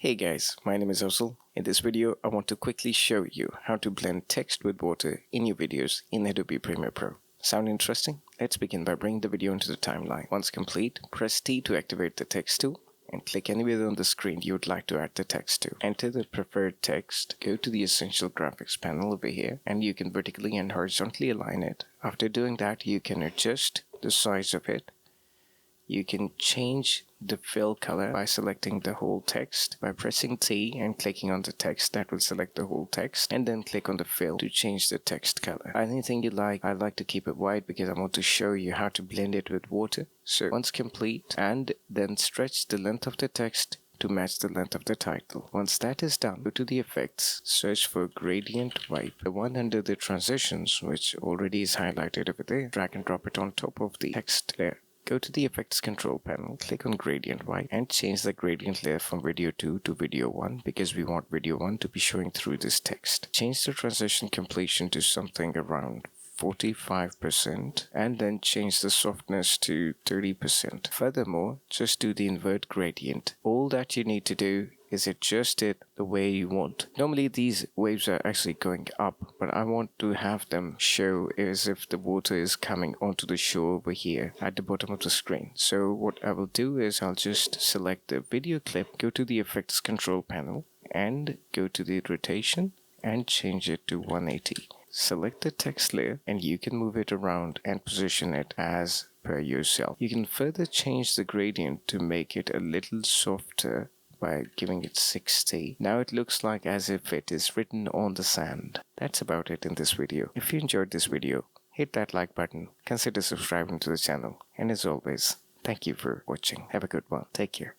Hey guys, my name is Osel. In this video, I want to quickly show you how to blend text with water in your videos in Adobe Premiere Pro. Sound interesting? Let's begin by bringing the video into the timeline. Once complete, press T to activate the text tool and click anywhere on the screen you would like to add the text to. Enter the preferred text, go to the Essential Graphics panel over here, and you can vertically and horizontally align it. After doing that, you can adjust the size of it. You can change the fill color by selecting the whole text. By pressing T and clicking on the text, that will select the whole text, and then click on the fill to change the text color. Anything you like. I like to keep it white because I want to show you how to blend it with water. So once complete, and then stretch the length of the text to match the length of the title. Once that is done, go to the effects, search for gradient wipe, the one under the transitions, which already is highlighted over there. Drag and drop it on top of the text layer. Go to the Effects Control panel, click on Gradient Wipe, and change the gradient layer from Video 2 to Video 1 because we want Video 1 to be showing through this text. Change the transition completion to something around 45% and then change the softness to 30%. Furthermore, just do the invert gradient. All that you need to do is adjust it the way you want. Normally these waves are actually going up, but I want to have them show as if the water is coming onto the shore over here at the bottom of the screen. So what I will do is I'll just select the video clip, go to the Effects Control panel and go to the rotation and change it to 180. Select the text layer and you can move it around and position it as per yourself. You can further change the gradient to make it a little softer by giving it 60. Now it looks like as if it is written on the sand. That's about it in this video. If you enjoyed this video, hit that like button, consider subscribing to the channel, and as always, thank you for watching. Have a good one. Take care.